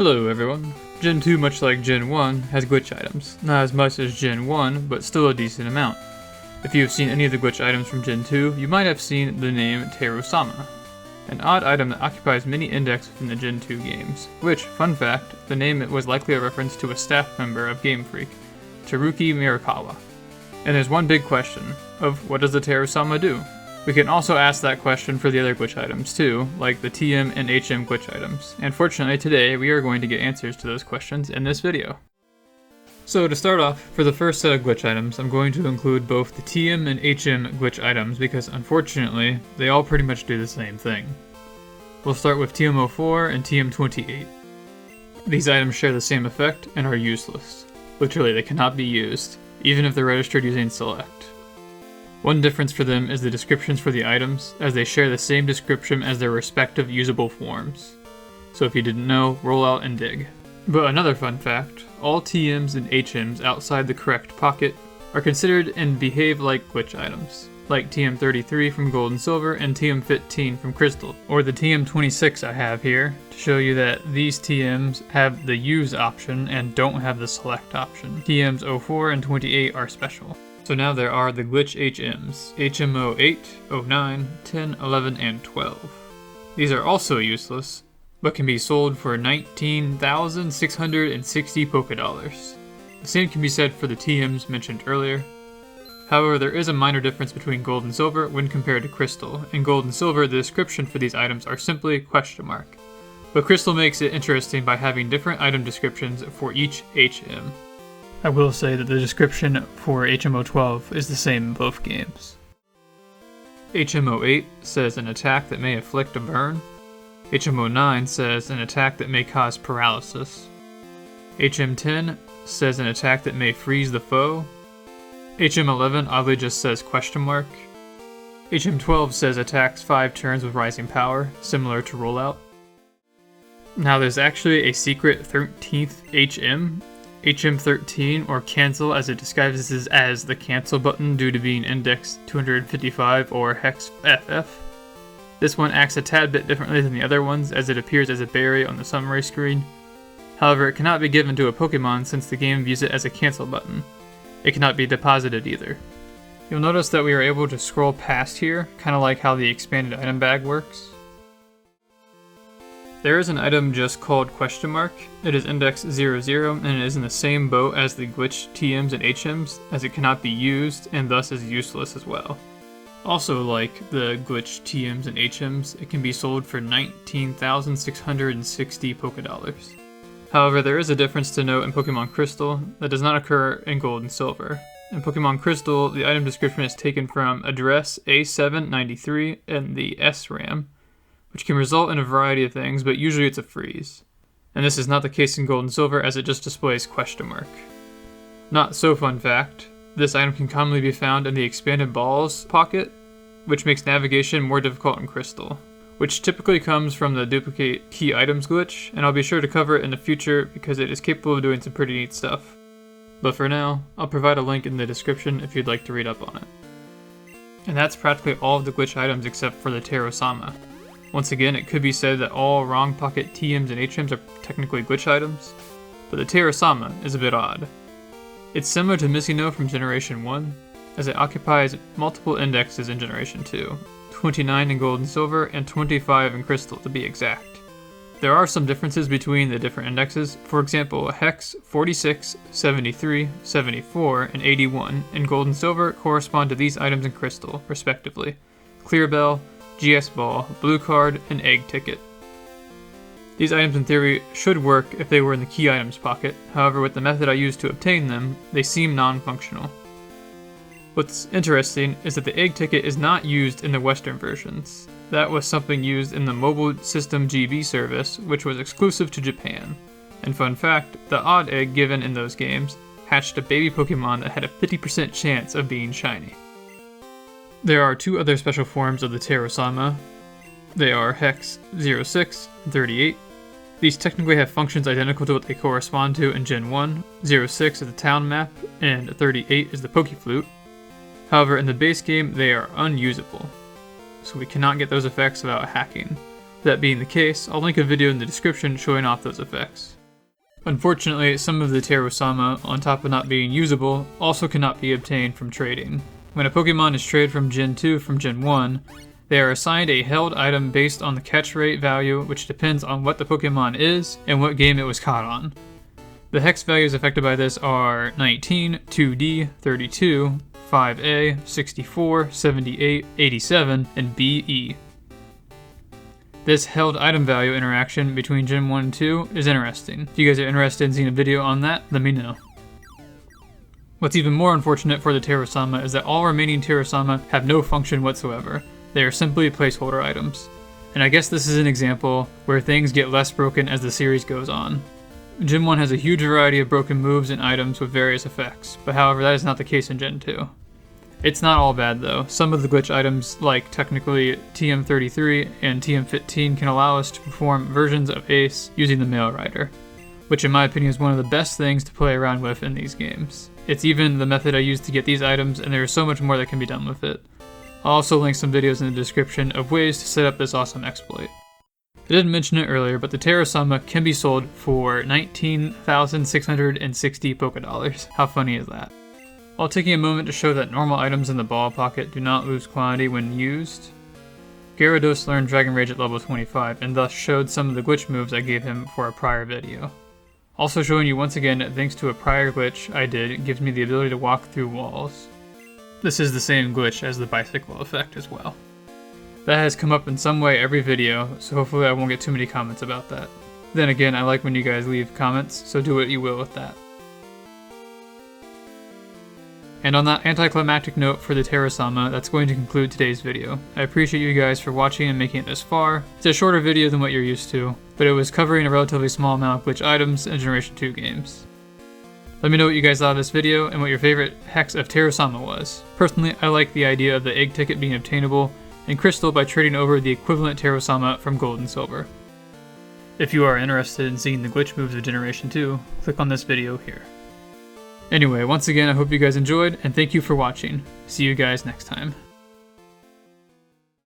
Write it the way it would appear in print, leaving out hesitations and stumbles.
Hello everyone. Gen 2, much like Gen 1, has glitch items. Not as much as Gen 1, but still a decent amount. If you have seen any of the glitch items from Gen 2, you might have seen the name Teru-sama, an odd item that occupies many indexes within the Gen 2 games, which, fun fact, the name was likely a reference to a staff member of Game Freak, Teruki Mirakawa. And there's one big question, of what does the Teru-sama do? We can also ask that question for the other glitch items too, like the TM and HM glitch items, and fortunately today we are going to get answers to those questions in this video. So to start off, for the first set of glitch items, I'm going to include both the TM and HM glitch items because unfortunately, they all pretty much do the same thing. We'll start with TM04 and TM28. These items share the same effect and are useless. Literally, they cannot be used, even if they're registered using select. One difference for them is the descriptions for the items, as they share the same description as their respective usable forms. So if you didn't know, roll out and dig. But another fun fact, all TMs and HMs outside the correct pocket are considered and behave like glitch items, like TM33 from Gold and Silver and TM15 from Crystal, or the TM26 I have here, to show you that these TMs have the use option and don't have the select option. TMs 04 and 28 are special. So now there are the glitch HMs, HM08, 09, 10, 11, and 12. These are also useless, but can be sold for 19,660 Pokédollars. The same can be said for the TMs mentioned earlier. However, there is a minor difference between Gold and Silver when compared to Crystal. In Gold and Silver, the description for these items are simply question mark, but Crystal makes it interesting by having different item descriptions for each HM. I will say that the description for HM012 is the same in both games. HM08 says an attack that may inflict a burn. HM09 says an attack that may cause paralysis. HM10 says an attack that may freeze the foe. HM11 oddly just says question mark. HM12 says attacks 5 turns with rising power, similar to rollout. Now there's actually a secret 13th HM, HM13, or cancel, as it disguises as the cancel button due to being indexed 255 or hex FF. This one acts a tad bit differently than the other ones, as it appears as a berry on the summary screen. However, it cannot be given to a Pokemon since the game views it as a cancel button. It cannot be deposited either. You'll notice that we are able to scroll past here, kind of like how the expanded item bag works. There is an item just called question mark. It is index 00 and it is in the same boat as the glitch TMs and HMs, as it cannot be used and thus is useless as well. Also, like the glitch TMs and HMs, it can be sold for 19,660 Pokédollars. However, there is a difference to note in Pokemon Crystal that does not occur in Gold and Silver. In Pokemon Crystal, the item description is taken from address A793 and the SRAM, which can result in a variety of things, but usually it's a freeze. And this is not the case in Gold and Silver, as it just displays question mark. Not so fun fact, this item can commonly be found in the expanded balls pocket, which makes navigation more difficult in Crystal, which typically comes from the duplicate key items glitch, and I'll be sure to cover it in the future because it is capable of doing some pretty neat stuff. But for now, I'll provide a link in the description if you'd like to read up on it. And that's practically all of the glitch items except for the Teru-sama. Once again, it could be said that all wrong pocket TMs and HMs are technically glitch items, but the Teru-sama is a bit odd. It's similar to Missino from Generation 1, as it occupies multiple indexes in Generation 2, 29 in Gold and Silver and 25 in Crystal to be exact. There are some differences between the different indexes. For example, Hex 46, 73, 74, and 81 in Gold and Silver correspond to these items in Crystal, respectively: Clear Bell, GS Ball, Blue Card, and Egg Ticket. These items in theory should work if they were in the key items pocket, however with the method I used to obtain them, they seem non-functional. What's interesting is that the Egg Ticket is not used in the Western versions. That was something used in the Mobile System GB service, which was exclusive to Japan. And fun fact, the odd egg given in those games hatched a baby Pokemon that had a 50% chance of being shiny. There are two other special forms of the Teru-sama. They are Hex 06 and 38. These technically have functions identical to what they correspond to in Gen 1. 06 is the town map, and 38 is the Pokeflute. However, in the base game, they are unusable, so we cannot get those effects without hacking. That being the case, I'll link a video in the description showing off those effects. Unfortunately, some of the Teru-sama, on top of not being usable, also cannot be obtained from trading. When a Pokemon is traded from Gen 2 from Gen 1, they are assigned a held item based on the catch rate value, which depends on what the Pokemon is and what game it was caught on. The hex values affected by this are 19, 2D, 32, 5A, 64, 78, 87, and BE. This held item value interaction between Gen 1 and 2 is interesting. If you guys are interested in seeing a video on that, let me know. What's even more unfortunate for the Teru-sama is that all remaining Teru-sama have no function whatsoever. They are simply placeholder items. And I guess this is an example where things get less broken as the series goes on. Gen 1 has a huge variety of broken moves and items with various effects, but however that is not the case in Gen 2. It's not all bad though. Some of the glitch items, like technically TM33 and TM15, can allow us to perform versions of Ace using the Mail Rider, which in my opinion is one of the best things to play around with in these games. It's even the method I use to get these items, and there is so much more that can be done with it. I'll also link some videos in the description of ways to set up this awesome exploit. I didn't mention it earlier, but the Teru-sama can be sold for 19,660 Pokédollars. How funny is that? While taking a moment to show that normal items in the ball pocket do not lose quantity when used, Gyarados learned Dragon Rage at level 25 and thus showed some of the glitch moves I gave him for a prior video. Also showing you once again that thanks to a prior glitch I did, it gives me the ability to walk through walls. This is the same glitch as the bicycle effect as well. That has come up in some way every video, so hopefully I won't get too many comments about that. Then again, I like when you guys leave comments, so do what you will with that. And on that anticlimactic note for the Teru-sama, that's going to conclude today's video. I appreciate you guys for watching and making it this far. It's a shorter video than what you're used to, but it was covering a relatively small amount of glitch items in Generation 2 games. Let me know what you guys thought of this video and what your favorite hex of Teru-sama was. Personally, I like the idea of the egg ticket being obtainable in Crystal by trading over the equivalent Teru-sama from Gold and Silver. If you are interested in seeing the glitch moves of Generation 2, click on this video here. Anyway, once again, I hope you guys enjoyed, and thank you for watching. See you guys next time.